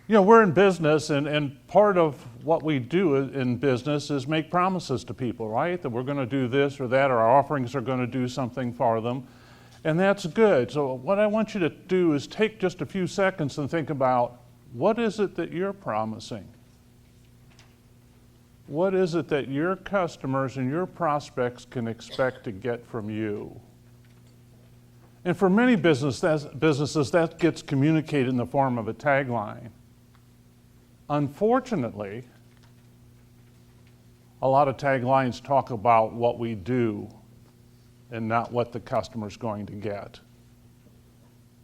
we're in business, and part of what we do in business is make promises to people, right? That we're going to do this or that, or our offerings are going to do something for them. And that's good. So what I want you to do is take just a few seconds and think about, what is it that you're promising? What is it that your customers and your prospects can expect to get from you? And for many businesses, that gets communicated in the form of a tagline. Unfortunately, a lot of taglines talk about what we do and not what the customer's going to get.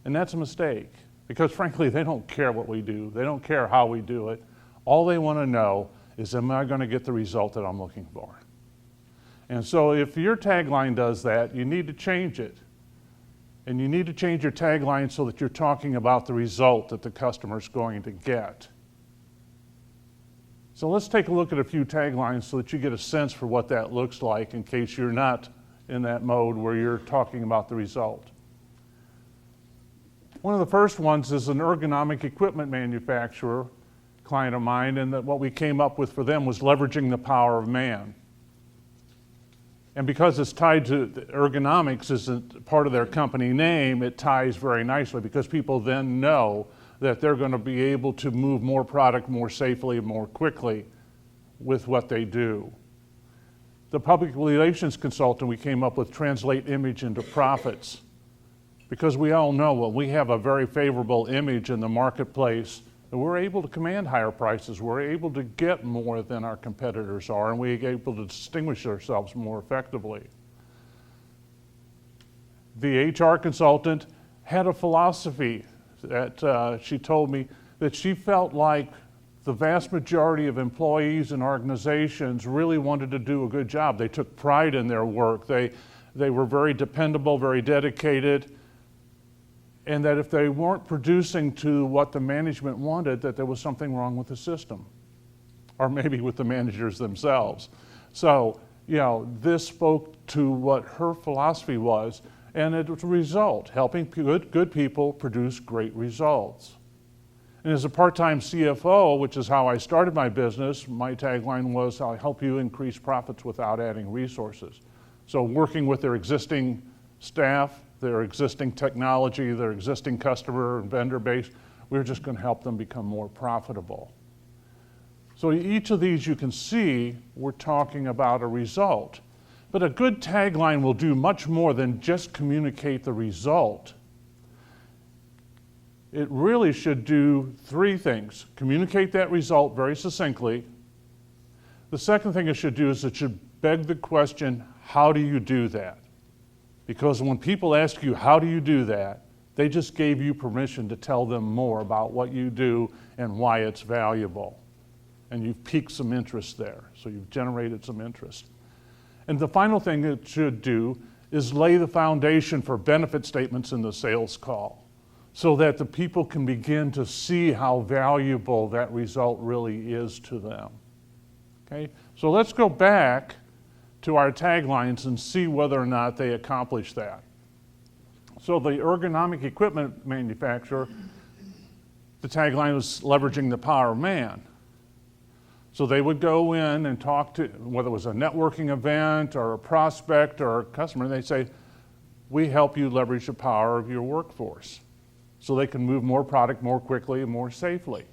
And that's a mistake, because frankly, they don't care what we do. They don't care how we do it. All they want to know is, am I going to get the result that I'm looking for? And so if your tagline does that, you need to change it. And you need to change your tagline so that you're talking about the result that the customer's going to get. So let's take a look at a few taglines so that you get a sense for what that looks like in case you're not in that mode where you're talking about the result. One of the first ones is an ergonomic equipment manufacturer, client of mine, and that what we came up with for them was leveraging the power of man. And because it's tied to ergonomics isn't part of their company name, it ties very nicely, because people then know that they're going to be able to move more product more safely and more quickly with what they do. The public relations consultant we came up with, translate image into profits, because we all know when we have a very favorable image in the marketplace, that we're able to command higher prices, we're able to get more than our competitors are, and we're able to distinguish ourselves more effectively. The HR consultant had a philosophy that she told me that she felt like the vast majority of employees and organizations really wanted to do a good job. They took pride in their work. They were very dependable, very dedicated, and that if they weren't producing to what the management wanted, that there was something wrong with the system, or maybe with the managers themselves. So, this spoke to what her philosophy was, and it was a result, helping good people produce great results. And as a part-time CFO, which is how I started my business, my tagline was, I'll help you increase profits without adding resources. So working with their existing staff, their existing technology, their existing customer and vendor base, we're just going to help them become more profitable. So each of these you can see, we're talking about a result. But a good tagline will do much more than just communicate the result. It really should do three things. Communicate that result very succinctly. The second thing it should do is it should beg the question, how do you do that? Because when people ask you, how do you do that? They just gave you permission to tell them more about what you do and why it's valuable. And you've piqued some interest there, so you've generated some interest. And the final thing it should do is lay the foundation for benefit statements in the sales call, so that the people can begin to see how valuable that result really is to them. Okay? So let's go back to our taglines and see whether or not they accomplish that. So the ergonomic equipment manufacturer, the tagline was leveraging the power of man. So they would go in and talk to, whether it was a networking event or a prospect or a customer, and they'd say, we help you leverage the power of your workforce so they can move more product more quickly and more safely.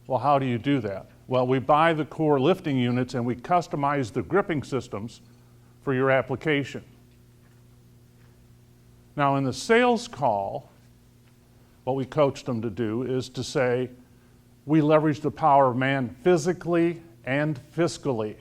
Well, how do you do that? Well, we buy the core lifting units and we customize the gripping systems for your application. Now in the sales call, what we coached them to do is to say, we leverage the power of man physically and fiscally.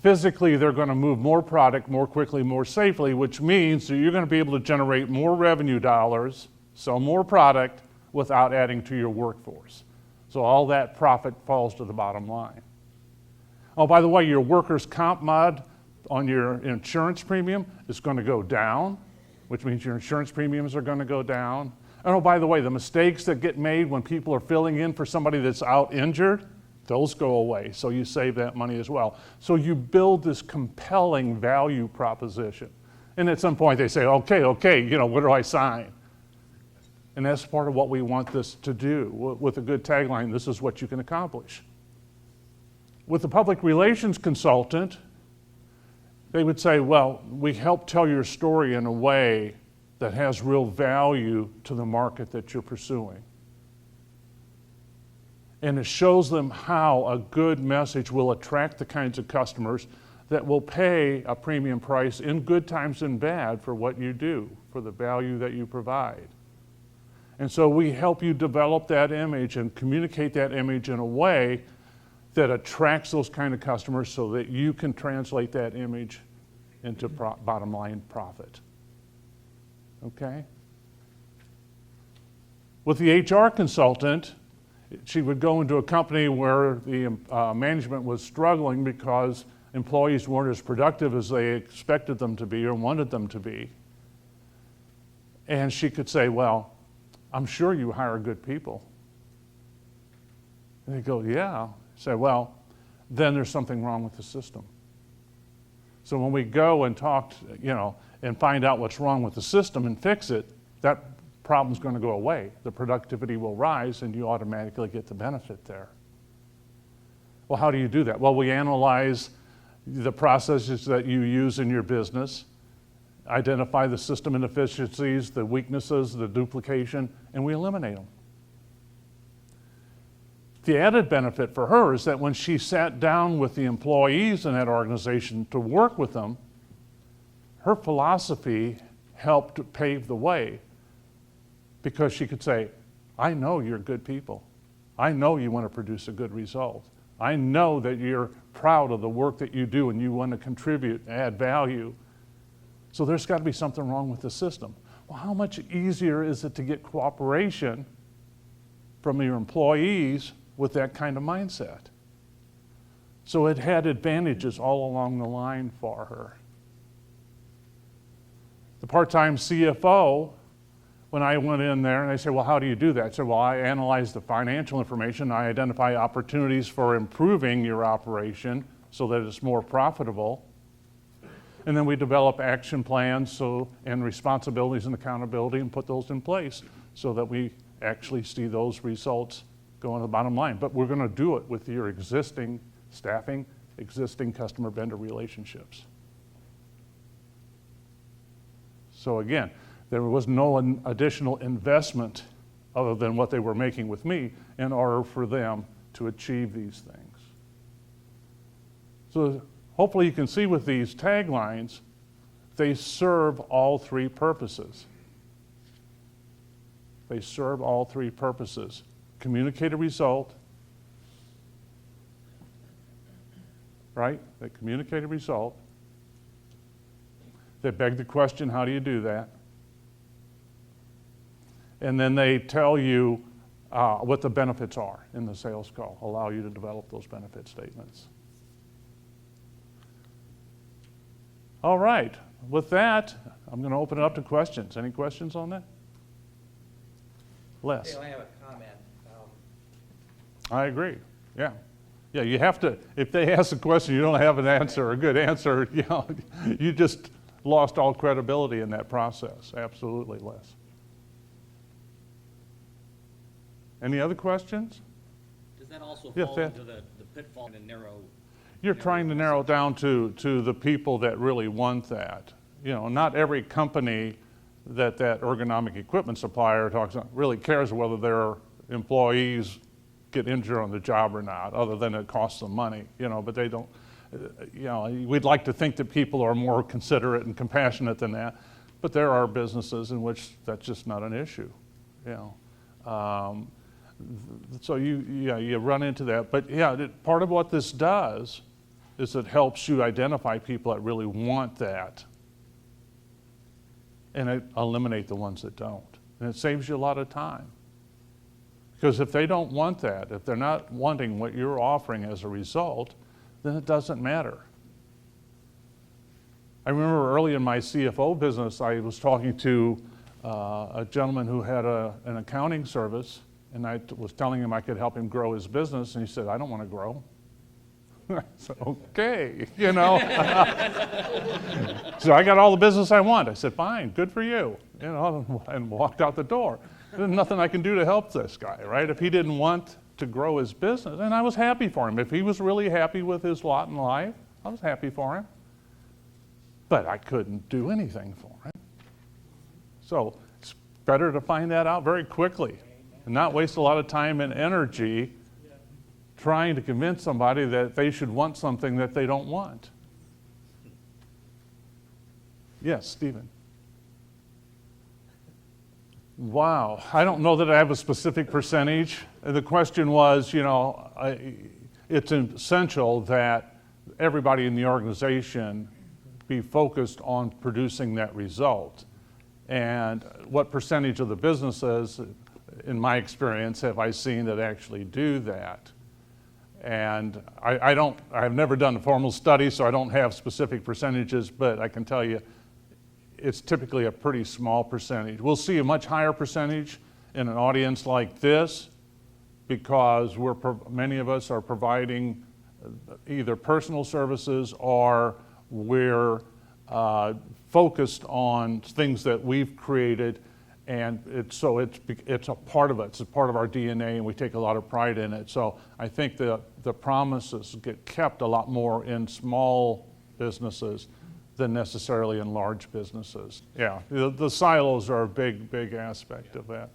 Physically, they're going to move more product more quickly, more safely, which means that you're going to be able to generate more revenue dollars, sell more product without adding to your workforce. So all that profit falls to the bottom line. Oh, by the way, your workers' comp mod on your insurance premium is going to go down, which means your insurance premiums are going to go down. And oh, by the way, the mistakes that get made when people are filling in for somebody that's out injured, those go away. So you save that money as well. So you build this compelling value proposition. And at some point they say, okay, what do I sign? And that's part of what we want this to do. With a good tagline, this is what you can accomplish. With a public relations consultant, they would say, well, we help tell your story in a way that has real value to the market that you're pursuing. And it shows them how a good message will attract the kinds of customers that will pay a premium price in good times and bad for what you do, for the value that you provide. And so we help you develop that image and communicate that image in a way that attracts those kind of customers so that you can translate that image into bottom line profit. Okay? With the HR consultant, she would go into a company where the management was struggling because employees weren't as productive as they expected them to be or wanted them to be. And she could say, well, I'm sure you hire good people. And they go, yeah. Say, well, then there's something wrong with the system. So when we go and talk, and find out what's wrong with the system and fix it, that problem's going to go away. The productivity will rise and you automatically get the benefit there. Well, how do you do that? Well, we analyze the processes that you use in your business, identify the system inefficiencies, the weaknesses, the duplication, and we eliminate them. The added benefit for her is that when she sat down with the employees in that organization to work with them, her philosophy helped pave the way because she could say, I know you're good people. I know you want to produce a good result. I know that you're proud of the work that you do and you want to contribute, add value. So there's got to be something wrong with the system. Well, how much easier is it to get cooperation from your employees with that kind of mindset? So it had advantages all along the line for her. The part-time CFO, when I went in there and they said, well, how do you do that? I said, well, I analyze the financial information. I identify opportunities for improving your operation so that it's more profitable. And then we develop action plans and responsibilities and accountability and put those in place so that we actually see those results go on the bottom line. But we're going to do it with your existing staffing, existing customer vendor relationships. So again, there was no additional investment other than what they were making with me in order for them to achieve these things. So hopefully you can see with these taglines, they serve all three purposes. They serve all three purposes. Communicate a result, right? They communicate a result. They beg the question, how do you do that? And then they tell you what the benefits are in the sales call, allow you to develop those benefit statements. All right, with that, I'm going to open it up to questions. Any questions on that? Les? I have a comment. I agree, yeah. Yeah, you have to, if they ask a question, you don't have an answer, a good answer, you just lost all credibility in that process. Absolutely, Les. Any other questions? Does that also Yeah, fall into the pitfall and narrow? You're trying to narrow down to the people that really want that. Not every company that ergonomic equipment supplier talks about really cares whether their employees get injured on the job or not, other than it costs them money, but they don't, we'd like to think that people are more considerate and compassionate than that, but there are businesses in which that's just not an issue, So you run into that, but part of what this does is it helps you identify people that really want that and eliminate the ones that don't. And it saves you a lot of time. Because if they don't want that, if they're not wanting what you're offering as a result, then it doesn't matter. I remember early in my CFO business, I was talking to a gentleman who had an accounting service, and I was telling him I could help him grow his business, and he said, I don't want to grow. I said, okay, So I got all the business I want. I said, fine, good for you, and walked out the door. There's nothing I can do to help this guy, right? If he didn't want to grow his business, and I was happy for him. If he was really happy with his lot in life, I was happy for him. But I couldn't do anything for him. So it's better to find that out very quickly and not waste a lot of time and energy trying to convince somebody that they should want something that they don't want. Yes, Stephen. Wow, I don't know that I have a specific percentage. The question was, it's essential that everybody in the organization be focused on producing that result. And what percentage of the businesses, in my experience, have I seen that actually do that? And I've never done a formal study, so I don't have specific percentages, but I can tell you it's typically a pretty small percentage. We'll see a much higher percentage in an audience like this because many of us are providing either personal services or we're focused on things that we've created, and it's a part of it. It's a part of our DNA, and we take a lot of pride in it. So I think the promises get kept a lot more in small businesses than necessarily in large businesses. Yeah, the silos are a big aspect of that.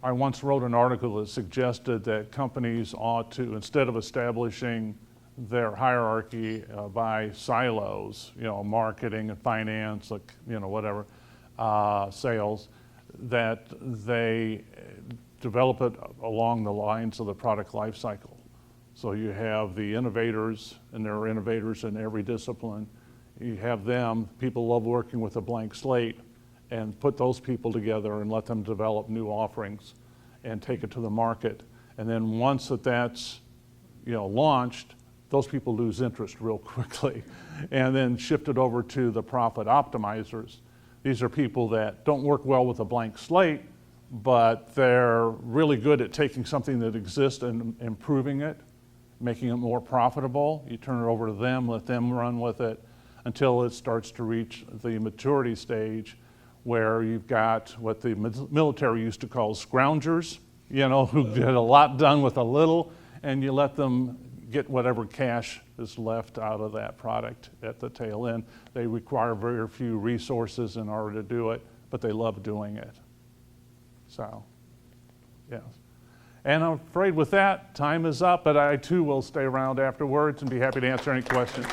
I once wrote an article that suggested that companies ought to, instead of establishing their hierarchy by silos, marketing and finance, whatever, sales, that they develop it along the lines of the product life cycle. So you have the innovators, and there are innovators in every discipline. You have them, people love working with a blank slate, and put those people together and let them develop new offerings and take it to the market. And then once that's launched, those people lose interest real quickly and then shift it over to the profit optimizers. These are people that don't work well with a blank slate, but they're really good at taking something that exists and improving it, making it more profitable. You turn it over to them, let them run with it until it starts to reach the maturity stage where you've got what the military used to call scroungers, who get a lot done with a little, and you let them get whatever cash is left out of that product at the tail end. They require very few resources in order to do it, but they love doing it. So, yes. And I'm afraid with that, time is up, but I too will stay around afterwards and be happy to answer any questions.